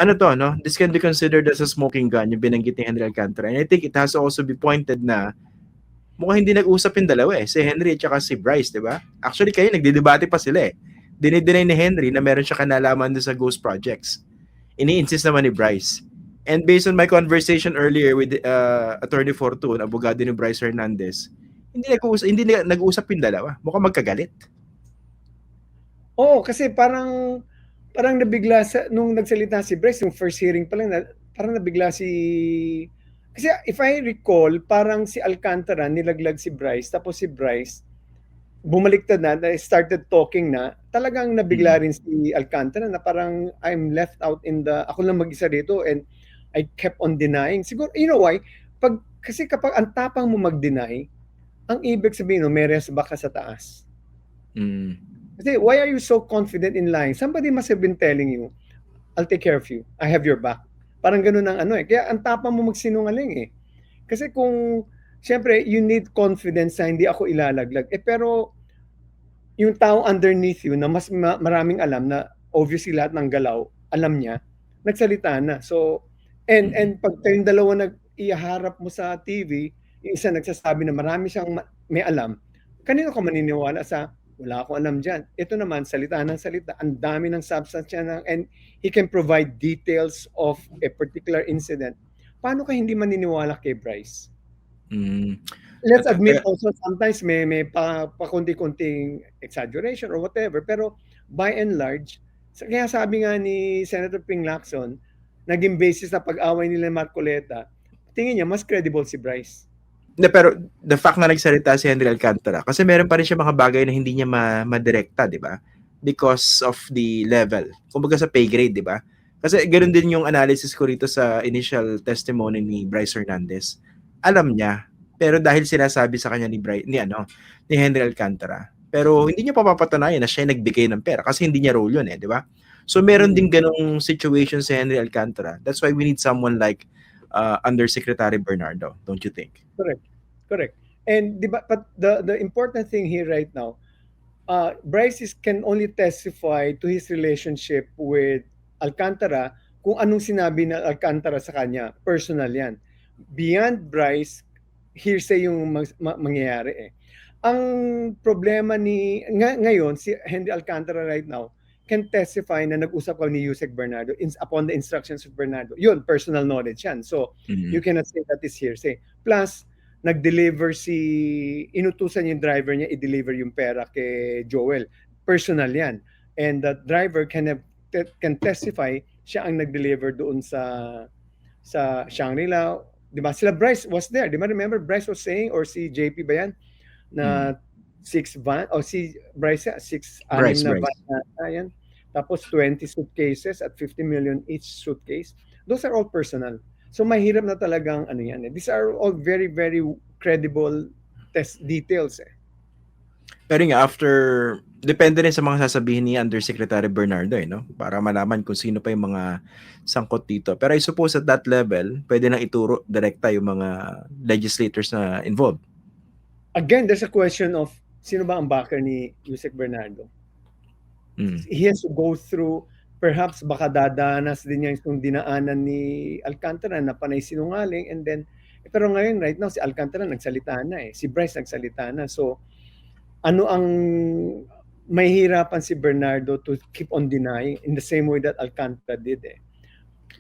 ano to, no? This can be considered as a smoking gun, yung binanggit ni Henry Alcantara. And I think it has to also be pointed na mukhang hindi nag-usap yung dalawa eh, si Henry at saka si Bryce, di ba? Actually, kayo, nagdidebate pa sila eh. Dinideny ni Henry na meron siya kanalaman doon sa ghost projects. Ini-insist naman ni Bryce. And based on my conversation earlier with Attorney Fortune, abogado ni Bryce Hernandez, hindi nag-usap yung dalawa. Mukhang magkagalit. Oo, kasi parang nabigla nung nagsalita si Bryce, yung first hearing pa lang, parang nabigla kasi if I recall, parang si Alcantara nilaglag si Bryce, tapos si Bryce bumaliktad na, started talking na, talagang nabigla rin si Alcantara na parang I'm left out ako lang mag-isa dito and I kept on denying. Siguro, you know why? Kasi kapag ang tapang mo mag-deny, ang ibig sabihin, may resba ka sa taas. Kasi why are you so confident in lying? Somebody must have been telling you, I'll take care of you. I have your back. Parang ganun ang ano eh. Kaya ang tapang mo magsinungaling eh. Kasi kung, siyempre, you need confidence na hindi ako ilalaglag. Pero, yung tao underneath you na mas maraming alam na obviously lahat ng galaw, alam niya, nagsalita na. So, and pag kayong dalawa nag-iharap mo sa TV, yung isa nagsasabi na marami siyang may alam, kanino ka maniniwala sa wala akong alam dyan. Ito naman, salita ng salita. Ang dami ng substance niya and he can provide details of a particular incident. Paano ka hindi maniniwala kay Bryce? Let's admit also sometimes may pakunti-kunting exaggeration or whatever. Pero by and large, kaya sabi nga ni Senator Ping Lacson, naging basis na pag-away nila Marcoleta, tingin niya mas credible si Bryce. Pero the fact na nagsalita si Henry Alcantara, kasi meron pa rin siya mga bagay na hindi niya madirekta, di ba? Because of the level. Kumbaga sa pay grade, di ba? Kasi ganoon din yung analysis ko rito sa initial testimony ni Bryce Hernandez. Alam niya, pero dahil sinasabi sa kanya ni Henry Alcantara, pero hindi niya papapatunayan na siya nagbigay ng pera kasi hindi niya role yun eh, di ba? So meron din ganong situation si Henry Alcantara. That's why we need someone like Undersecretary Bernardo, don't you think? Correct. And but the important thing here right now, Bryce can only testify to his relationship with Alcantara kung anong sinabi ng Alcantara sa kanya. Personal yan. Beyond Bryce, hearsay yung mangyayari eh. Ang problema ngayon, si Henry Alcantara right now, can testify na nag-usap ka ni Yusek Bernardo upon the instructions of Bernardo. Yun, personal knowledge yan. So, you cannot say that is hearsay. Plus, nag-deliver inutusan yung driver niya i-deliver yung pera kay Joel. Personal yan. And the driver can testify siya ang nag-deliver doon sa Shangri-La. Diba? Sila Bryce was there. Diba? Remember, Bryce was saying, or si JP ba yan? Na 6 van, o si Bryce, 6 na van na yan. Tapos 20 suitcases at 50 million each suitcase. Those are all personal. So mahirap na talagang ano yan. These are all very, very credible test details eh. Pero nga after, depende rin sa mga sasabihin ni Undersecretary Bernardo no? Para malaman kung sino pa yung mga sangkot dito. Pero I suppose at that level, pwede nang ituro direkta yung mga legislators na involved. Again, there's a question of sino ba ang backer ni Yusek Bernardo? He has to go through, perhaps baka dadanas din niya yung dinaanan ni Alcantara na panay sinungaling, and then, pero ngayon, right now, si Alcantara nagsalita na eh. Si Bryce nagsalita na. So, ano ang mahihirapan si Bernardo to keep on denying in the same way that Alcantara did eh.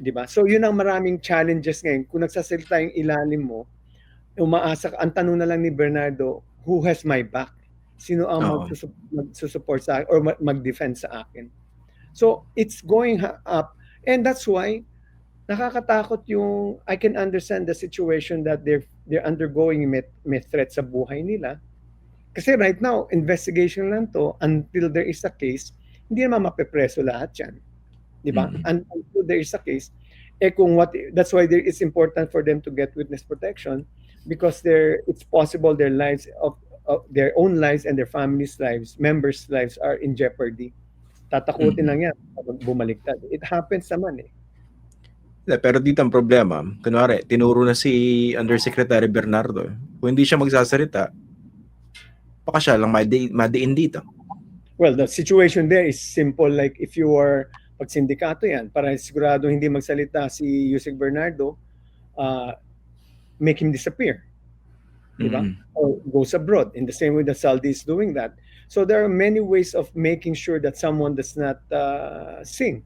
Diba? So, yun ang maraming challenges ngayon. Kung nagsasalita yung ilalim mo, umaasa, ang tanong na lang ni Bernardo, who has my back? Sino ang magsusupport sa akin or mag-defend sa akin? So, it's going up. And that's why, nakakatakot yung, I can understand the situation that they're undergoing may threat sa buhay nila. Kasi right now, investigation lang to, until there is a case, hindi naman mapepreso lahat yan. Diba? Until there is a case, that's why it's important for them to get witness protection, because it's possible their lives of their own lives and their families' lives, members' lives are in jeopardy. Tatakutin lang yan bumaliktad. It happens naman eh. Pero dito ang problema, kunwari, tinuro na si Undersecretary Bernardo. Kung hindi siya magsasalita, baka siya lang madiin dito. Well, the situation there is simple. Like if you are pag sindikato yan, para sigurado hindi magsalita si Yusek Bernardo, make him disappear. Diba? Or goes abroad in the same way that Saldi is doing that. So there are many ways of making sure that someone does not sing.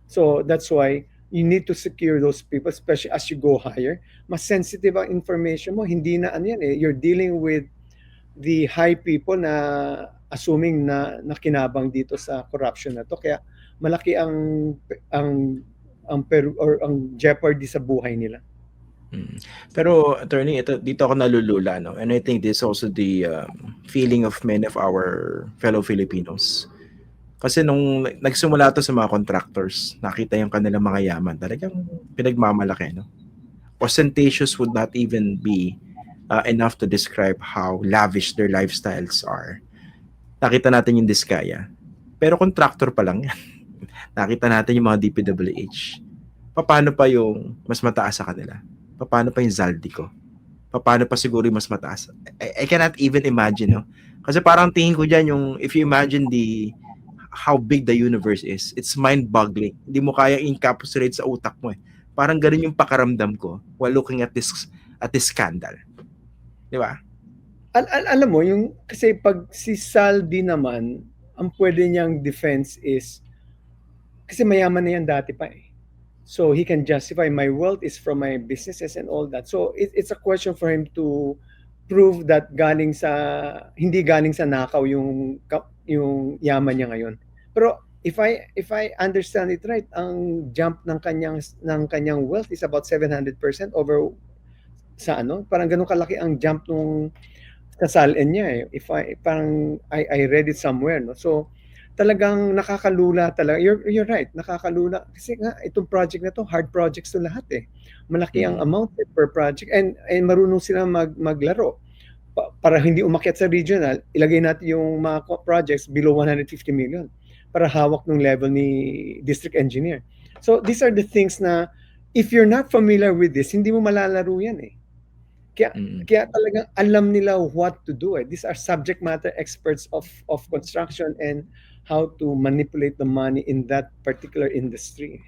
So that's why you need to secure those people, especially as you go higher. Mas sensitive ang information mo, hindi na ano yan eh. You're dealing with the high people na assuming na nakinabang dito sa corruption na to. Kaya malaki ang jeopardy sa buhay nila. Pero attorney, dito ako nalulula, no? And I think this is also the feeling of many of our fellow Filipinos. Kasi nung nagsimula to sa mga contractors, nakita yung kanilang mga yaman, talagang pinagmamalaki, no? Ostentatious would not even be enough to describe how lavish their lifestyles are. Nakita natin yung Diskaya. Pero contractor pa lang yan. Nakita natin yung mga DPWH. Paano pa yung mas mataas sa kanila? Paano pa yung Zaldico? Paano pa siguro yung mas mataas? I cannot even imagine, no? Kasi parang tingin ko dyan yung, if you imagine how big the universe is, it's mind-boggling. Hindi mo kaya encapsulate sa utak mo eh. Parang ganun yung pakaramdam ko while looking at this scandal. Di ba? Alam mo, yung, kasi pag si Saldi naman, ang pwede niyang defense is, kasi mayaman na yan dati pa eh. So he can justify my wealth is from my businesses and all that. So it's a question for him to prove that hindi galing sa nakaw yung yaman niya ngayon. Pero if I understand it right, ang jump ng kanyang wealth is about 700% over sa ano, parang ganun kalaki ang jump nung kasalin niya eh. I read it somewhere, no. So talagang nakakalula talaga. You're right, nakakalula. Kasi nga, itong project na to, hard projects to lahat eh. Malaki ang amount per project and marunong sila maglaro. Para hindi umakyat sa regional, ilagay natin yung mga projects below 150 million para hawak ng level ni district engineer. So these are the things na if you're not familiar with this, hindi mo malalaro yan eh. Kaya talagang alam nila what to do eh. These are subject matter experts of construction and how to manipulate the money in that particular industry.